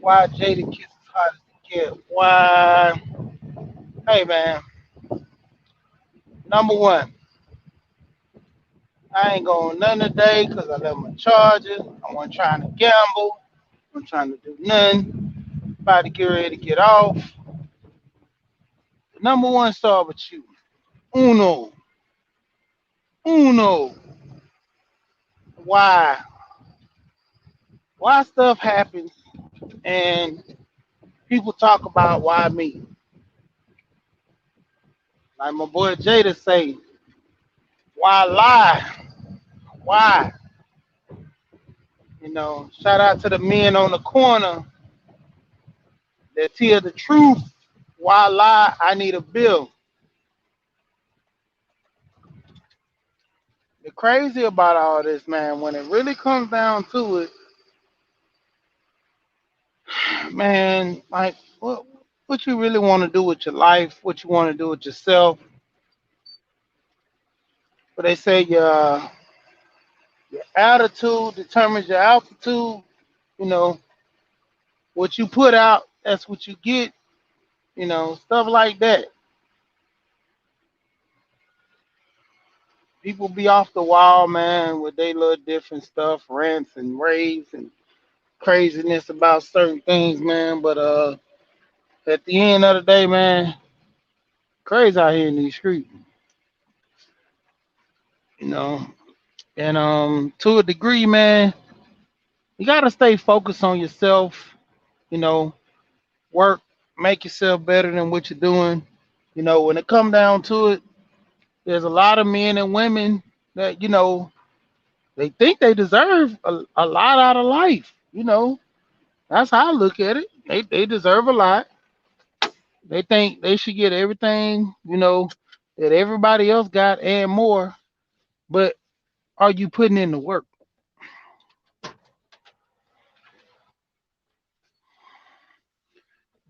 Why Jada Kiss is hard to get? Why? Hey man, number one, I ain't going none today because I left my charger. I wasn't trying to gamble. I wasn't trying to do nothing. About to get ready to get off. Number one, start with you. Uno, uno. Why? Why stuff happens and people talk about why me? Like my boy Jada say, why lie? Why? Shout out to the men on the corner that tell the truth. Why lie? I need a bill. The crazy about all this, man, when it really comes down to it, man, like what you really want to do with your life, what you want to do with yourself. But they say your attitude determines your altitude. You know, what you put out, that's what you get. Stuff like that. People be off the wall, man, with they little different stuff, rants and raves and craziness about certain things, man. But at the end of the day, man, crazy out here in these streets, you know. And to a degree, man, you gotta stay focused on yourself, you know, work, make yourself better than what you're doing. When it come down to it, there's a lot of men and women that, they think they deserve a lot out of life. That's how I look at it. They deserve a lot. They think they should get everything, that everybody else got and more. But are you putting in the work?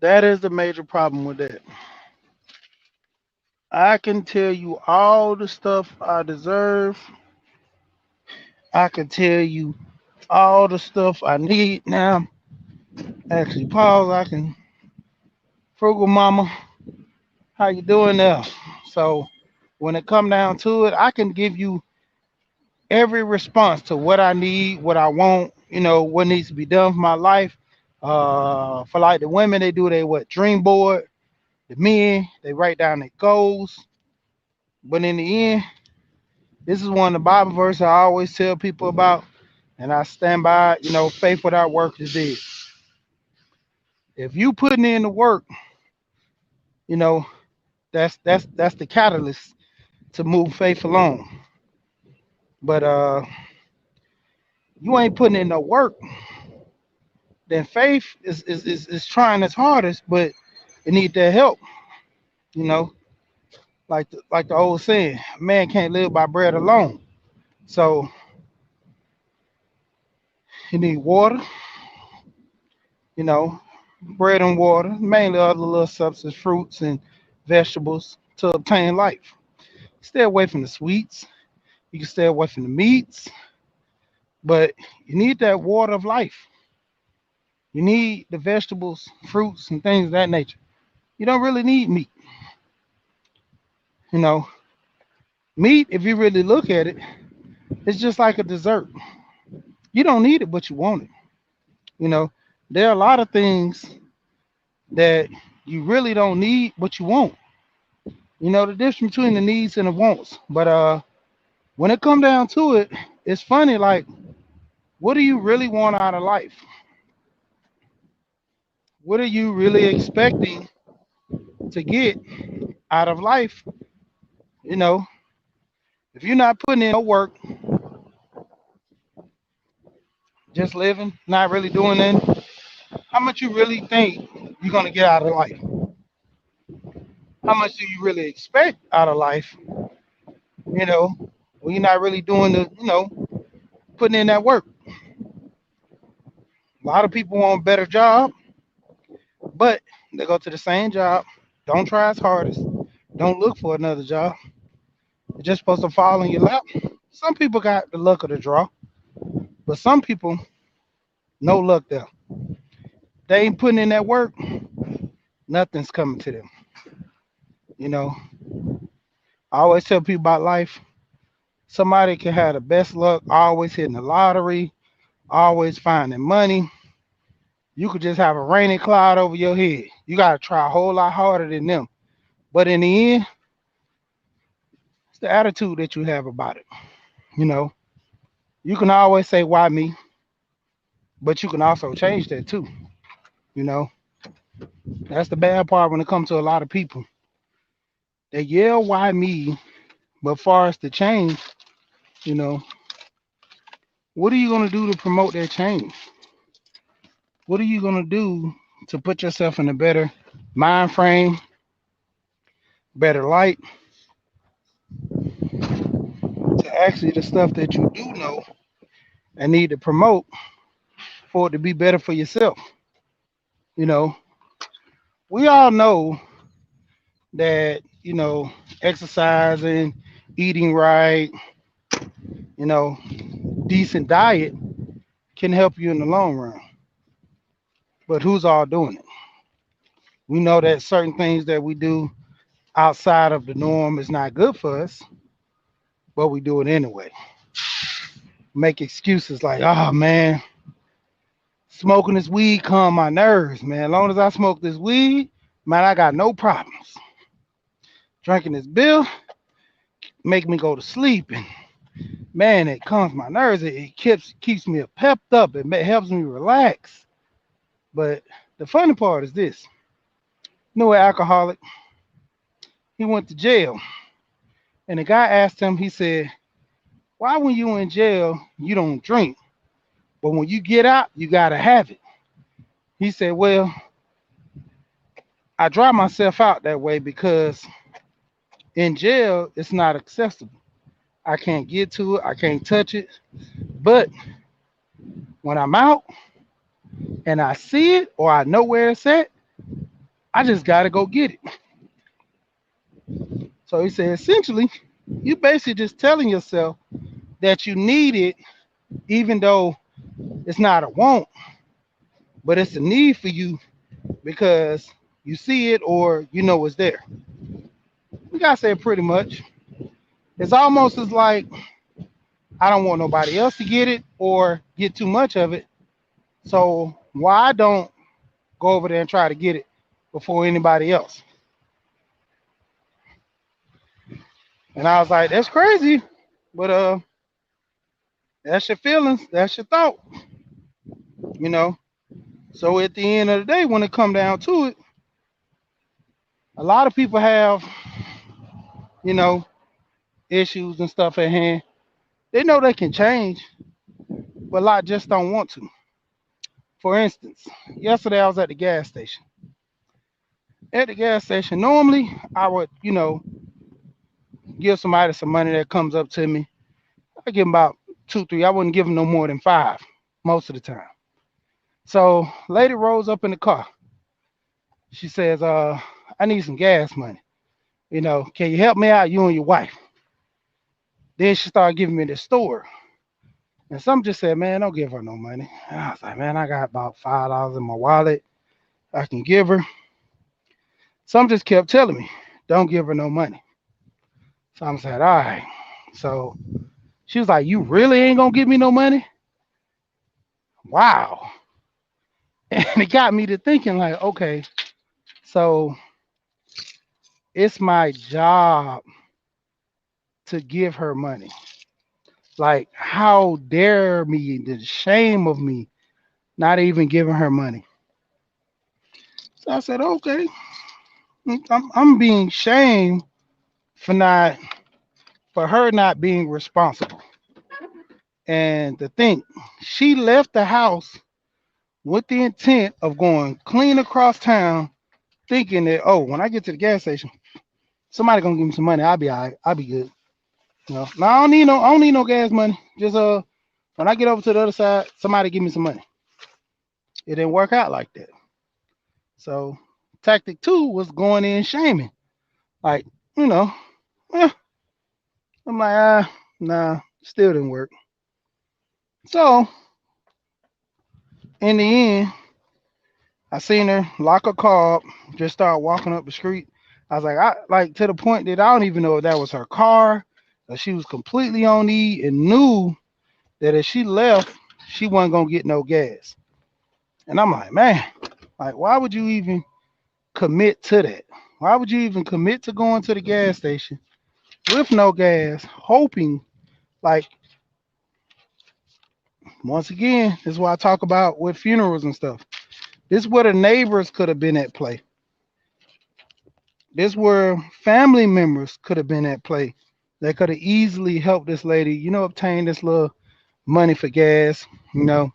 That is the major problem with that. I can tell you all the stuff I deserve. I can tell you all the stuff I need now. Actually, pause. I can. Frugal Mama, how you doing there? So when it come down to it, I can give you every response to what I need, what I want, what needs to be done for my life. For like the women, they do they what dream board. The men, they write down their goals. But in the end, this is one of the Bible verses I always tell people about, and I stand by. Faith without work is dead. If you putting in the work, you know that's the catalyst to move faith along. But you ain't putting in no work, then faith is trying its hardest, but it need that help. You know, like the old saying, man can't live by bread alone. So you need water, you know, bread and water, mainly other little substance, fruits and vegetables to obtain life. Stay away from the sweets. You can stay away from the meats, but you need that water of life. You need the vegetables, fruits, and things of that nature. You don't really need meat. You know, meat, if you really look at it, it's just like a dessert. You don't need it, but you want it. You know, there are a lot of things that you really don't need, but you want. The difference between the needs and the wants. But when it come down to it, it's funny. Like, what do you really want out of life? What are you really expecting to get out of life? You know, if you're not putting in no work, just living, not really doing anything, how much you really think you're gonna get out of life? How much do you really expect out of life? You know, when you're not really doing putting in that work. A lot of people want a better job, but they go to the same job, don't try as hard as, don't look for another job. It's just supposed to fall in your lap. Some people got the luck of the draw, but some people no luck there. they ain't putting in that work, nothing's coming to them. You know, I always tell people about life. Somebody can have the best luck, always hitting the lottery, always finding money. You could just have a rainy cloud over your head. You gotta try a whole lot harder than them. But in the end, it's the attitude that you have about it. You know, you can always say why me, but you can also change that too. You know, that's the bad part when it comes to a lot of people. They yell why me, but far as the change, you know, what are you gonna do to promote that change? What are you gonna do to put yourself in a better mind frame, better light, to actually the stuff that you do know and need to promote for it to be better for yourself? You know, we all know that, exercising, eating right, you know, decent diet can help you in the long run. But who's all doing it? We know that certain things that we do outside of the norm is not good for us, but we do it anyway. Make excuses like, oh man, smoking this weed calm my nerves, man. As long as I smoke this weed, man, I got no problems. Drinking this bill make me go to sleep, and man, it calms my nerves. It keeps me pepped up. It helps me relax. But the funny part is this: you know, an alcoholic, he went to jail, and the guy asked him. He said, "Why, when you in jail, you don't drink, but when you get out, you gotta have it?" He said, "Well, I dry myself out that way because in jail it's not accessible. I can't get to it. I can't touch it. But when I'm out and I see it or I know where it's at, I just gotta go get it." So he said, essentially, you basically just telling yourself that you need it, even though it's not a want, but it's a need for you because you see it or you know it's there. We gotta say it pretty much. It's almost as like I don't want nobody else to get it or get too much of it. So why I don't go over there and try to get it before anybody else? And I was like, that's crazy, but that's your feelings, that's your thought, you know. So at the end of the day, when it come down to it, a lot of people have, you know, issues and stuff at hand. They know they can change, but a lot just don't want to. For instance, yesterday I was at the gas station. At the gas station, normally I would, give somebody some money that comes up to me. I give them about two, three. I wouldn't give them no more than five most of the time. So lady rolls up in the car. She says, I need some gas money. Can you help me out, you and your wife? Then she started giving me the story. And some just said, man, don't give her no money. And I was like, man, I got about $5 in my wallet I can give her. Some just kept telling me, don't give her no money. So I said, all right. So she was like, you really ain't gonna give me no money? Wow. And it got me to thinking, like, okay, so it's my job to give her money. Like, how dare me, the shame of me not even giving her money. So I said, okay, I'm being shamed for not for her not being responsible. And to think, she left the house with the intent of going clean across town, thinking that, oh, when I get to the gas station, somebody gonna give me some money. I'll be all right. I'll be good. No, I don't need no gas money. Just when I get over to the other side, somebody give me some money. It didn't work out like that. So tactic two was going in shaming. Like, you know, eh, I'm like, nah, still didn't work. So in the end, I seen her lock a car up, just start walking up the street. I was like, I like to the point that I don't even know if that was her car, or she was completely on E and knew that if she left, she wasn't gonna get no gas. And I'm like, man, like why would you even commit to that? Why would you even commit to going to the gas station with no gas, hoping like once again, this is what I talk about with funerals and stuff. This is where the neighbors could have been at play. This where family members could have been at play. They could have easily helped this lady, obtain this little money for gas, you know,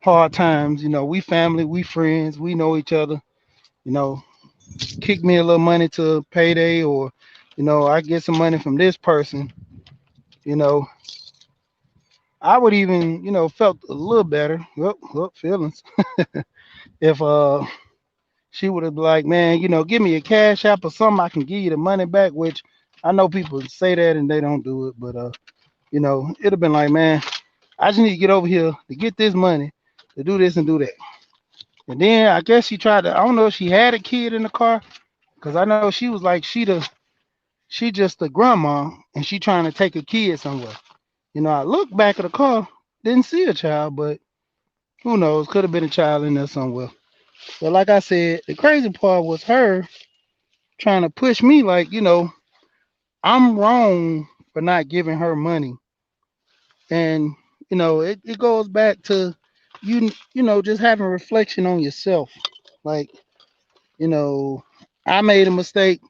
hard times, we family, we friends, we know each other, you know, kick me a little money to payday or, I get some money from this person, you know, I would even, felt a little better. Feelings. If she would have been like, man, give me a cash app or something, I can give you the money back, which I know people say that and they don't do it, but it'd have been like, man, I just need to get over here to get this money to do this and do that. And then I guess she tried to, I don't know if she had a kid in the car, because I know she was like, she just the grandma and she trying to take a kid somewhere. I looked back at the car, didn't see a child, but who knows? Could have been a child in there somewhere. But like I said, the crazy part was her trying to push me like, I'm wrong for not giving her money. And, it goes back to just having reflection on yourself. Like, you know, I made a mistake.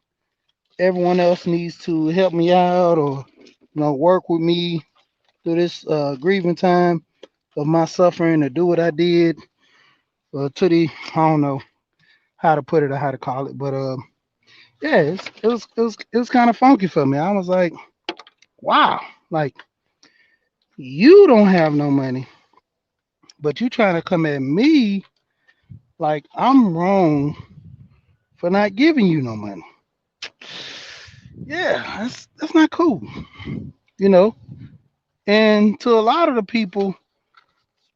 Everyone else needs to help me out or, work with me through this grieving time of my suffering or do what I did to the, I don't know how to put it or how to call it, but yeah, it was kind of funky for me. I was like, wow, like you don't have no money, but you trying to come at me like I'm wrong for not giving you no money. Yeah, that's not cool, you know. And to a lot of the people,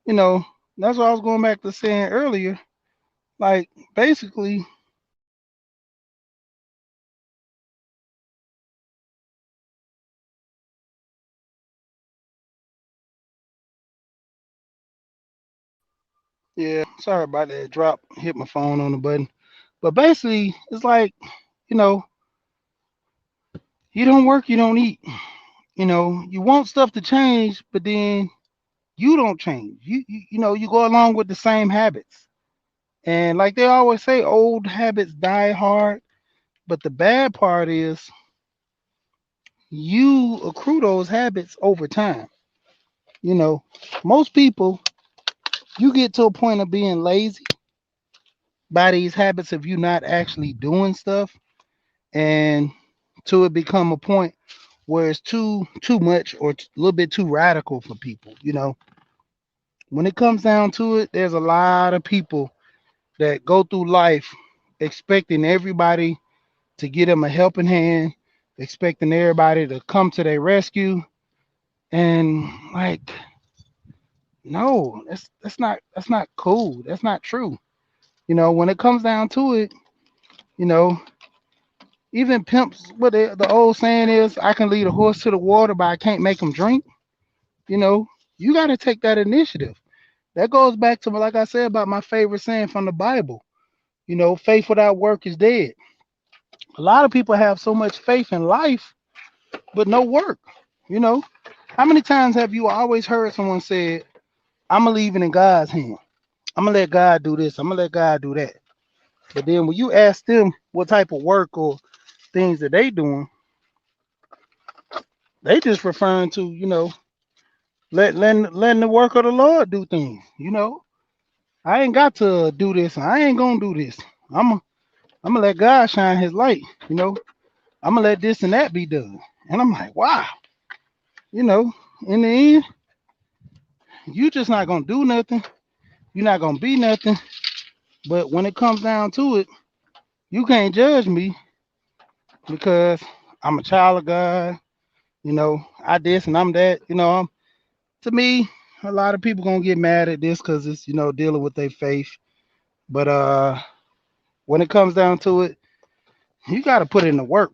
you know, that's what I was going back to saying earlier. Like basically, yeah. Sorry about that drop. Hit my phone on the button. But basically, it's like, you know, you don't work, you don't eat. You want stuff to change, but then you don't change. You go along with the same habits. And like they always say, old habits die hard. But the bad part is you accrue those habits over time. You know, most people, you get to a point of being lazy by these habits of you not actually doing stuff, and to it become a point where it's too much or a little bit too radical for people. When it comes down to it, there's a lot of people that go through life expecting everybody to give them a helping hand, expecting everybody to come to their rescue. And like, no, that's not cool. That's not true. When it comes down to it, you know, even pimps, what the old saying is, I can lead a horse to the water, but I can't make him drink. You know, you got to take that initiative. That goes back to, like I said, about my favorite saying from the Bible. Faith without work is dead. A lot of people have so much faith in life, but no work. You know, how many times have you always heard someone say, I'm going to leave it in God's hand? I'm going to let God do this. I'm going to let God do that. But then when you ask them what type of work or things that they doing, they just referring to, letting the work of the Lord do things. I ain't got to do this. I ain't going to do this. I'm I'm gonna let God shine His light. You know, I'm gonna let this and that be done. And I'm like, wow. You know, in the end, you just not gonna do nothing. You're not gonna be nothing. But when it comes down to it, you can't judge me because I'm a child of God. I this and I'm that. To me, a lot of people gonna get mad at this because it's dealing with their faith. But when it comes down to it, you got to put in the work.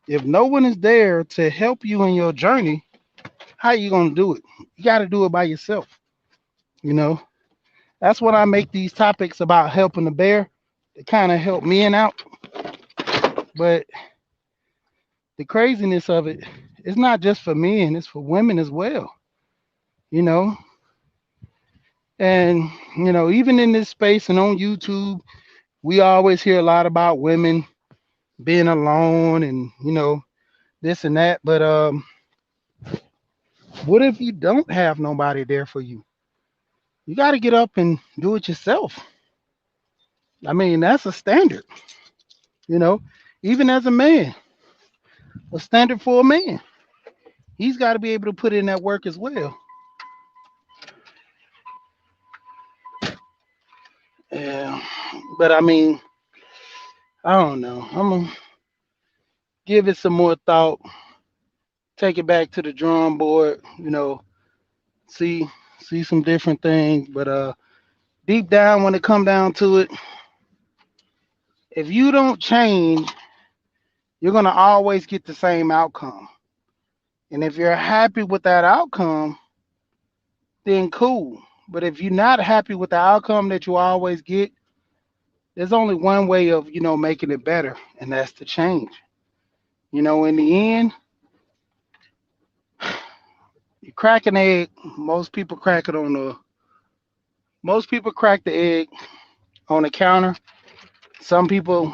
If no one is there to help you in your journey, how you gonna do it? You got to do it by yourself. You know, that's when I make these topics about helping the bear to kind of help men out. But the craziness of it, it's not just for men; it's for women as well. You know, and even in this space and on YouTube, we always hear a lot about women being alone and this and that. But what if you don't have nobody there for you? You got to get up and do it yourself. I mean, that's a standard, you know, even as a man, a standard for a man. He's got to be able to put in that work as well. Yeah. But I mean, I don't know. I'm going to give it some more thought, take it back to the drawing board, see see some different things. But deep down, when it come down to it, if you don't change, you're going to always get the same outcome. And if you're happy with that outcome, then cool. But if you're not happy with the outcome that you always get, there's only one way of, making it better, and that's to change. In the end, you crack an egg, most people crack it on the most people crack the egg on the counter. Some people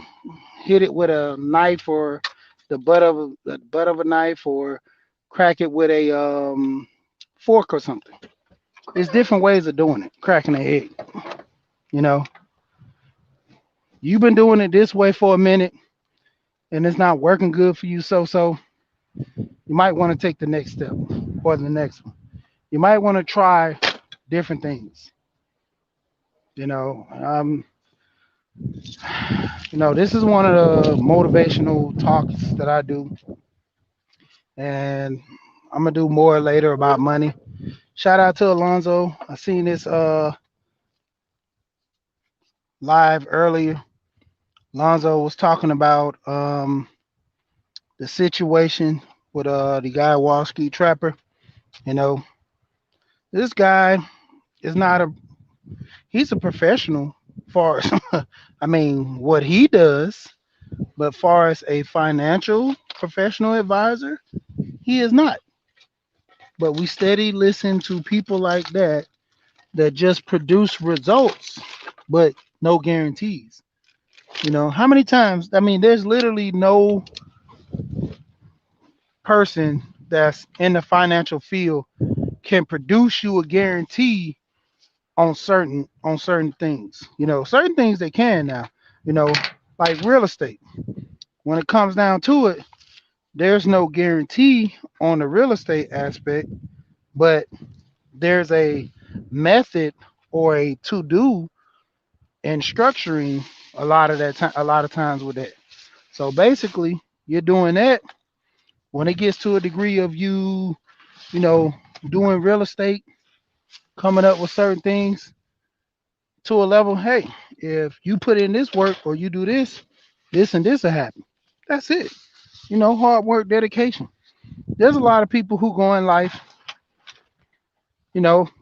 hit it with a knife or the butt of a knife, or crack it with a fork or something. There's different ways of doing it, cracking an egg. You know, you've been doing it this way for a minute and it's not working good for you, so you might want to take the next step or the next one. You might want to try different things. You know, um, this is one of the motivational talks that I do, and I'm gonna do more later about money. Shout out to Alonzo. I seen this live earlier. Alonzo was talking about the situation with the guy Wall Street Trapper. You know, this guy is not a he's a professional far as I mean what he does, but far as a financial professional advisor, he is not. But we steady listen to people like that just produce results, but no guarantees. How many times? I mean, there's literally no person that's in the financial field can produce you a guarantee on certain things. Certain things they can now. You know, like real estate. When it comes down to it, there's no guarantee on the real estate aspect, but there's a method or a to do and structuring a lot of times with that. So basically, you're doing that when it gets to a degree of you know, doing real estate, coming up with certain things to a level. Hey, if you put in this work or you do this and this will happen. That's it. Hard work, dedication. There's a lot of people who go in life,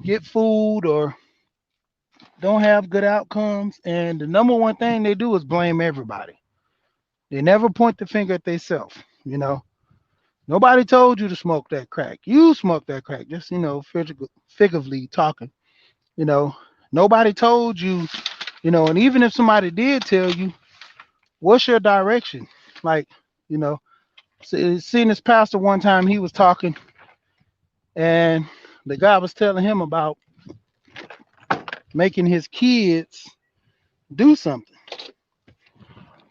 get food or don't have good outcomes, and the number one thing they do is blame everybody. They never point the finger at themselves. You know, Nobody told you to smoke that crack. You smoked that crack. Just figuratively talking. You know, Nobody told you. And even if somebody did tell you, what's your direction? Like, you know, seen this pastor one time. He was talking, and the guy was telling him about making his kids do something.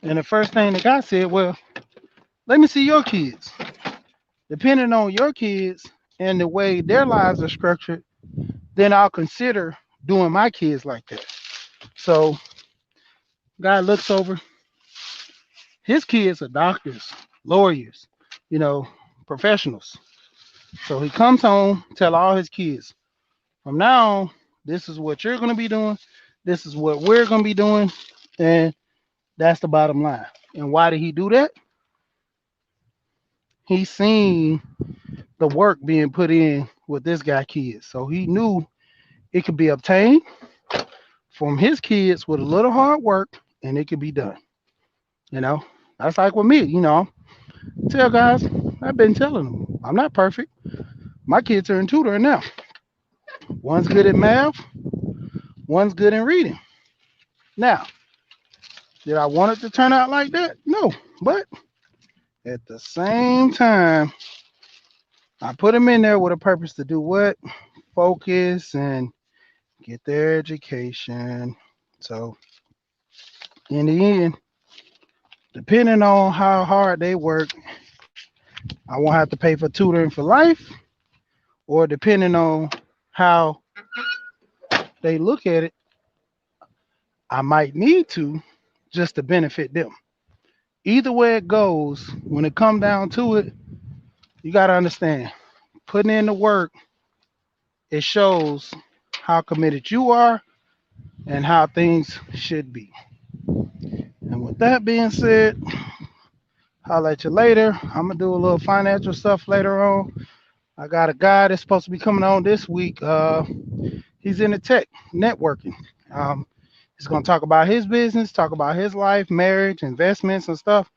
And the first thing the guy said, well, let me see your kids. Depending on your kids and the way their lives are structured, then I'll consider doing my kids like that. So, guy looks over, his kids are doctors, lawyers, you know, professionals. So he comes home, tell all his kids, from now on, this is what you're going to be doing. This is what we're gonna be doing, and that's the bottom line. And why did he do that? He seen the work being put in with this guy kids, so he knew it could be obtained from his kids with a little hard work, and it could be done. You know, that's like with me. Tell guys, I've been telling them I'm not perfect. My kids are in tutoring now. One's good at math, one's good in reading. Now, did I want it to turn out like that? No, but at the same time, I put them in there with a purpose to do what? Focus and get their education. So, in the end, depending on how hard they work, I won't have to pay for tutoring for life, or depending on how they look at it, I might need to just to benefit them. Either way it goes, when it comes down to it, you got to understand putting in the work, it shows how committed you are and how things should be. And with that being said, I'll let you later. I'm gonna do a little financial stuff later on. I got a guy that's supposed to be coming on this week. He's in the tech networking. Um, he's gonna talk about his business, talk about his life, marriage, investments, and stuff.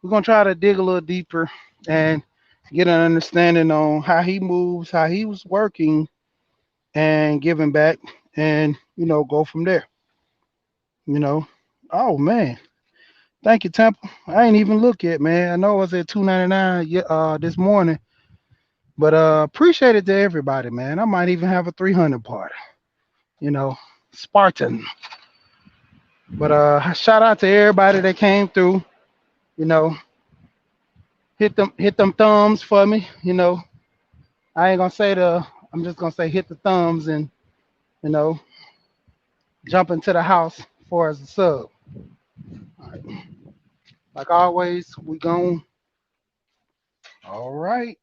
We're gonna try to dig a little deeper and get an understanding on how he moves, how he was working, and giving back, and go from there. You know. Oh man, thank you, Temple. I ain't even look yet, man. I know I was at 299 this morning, but appreciate it to everybody, man. I might even have a 300 part. You know, Spartan. But shout out to everybody that came through. You know, hit them thumbs for me. I ain't gonna say the. I'm just gonna say hit the thumbs and you know jump into the house for as a sub. All right. Like always, we going. All right.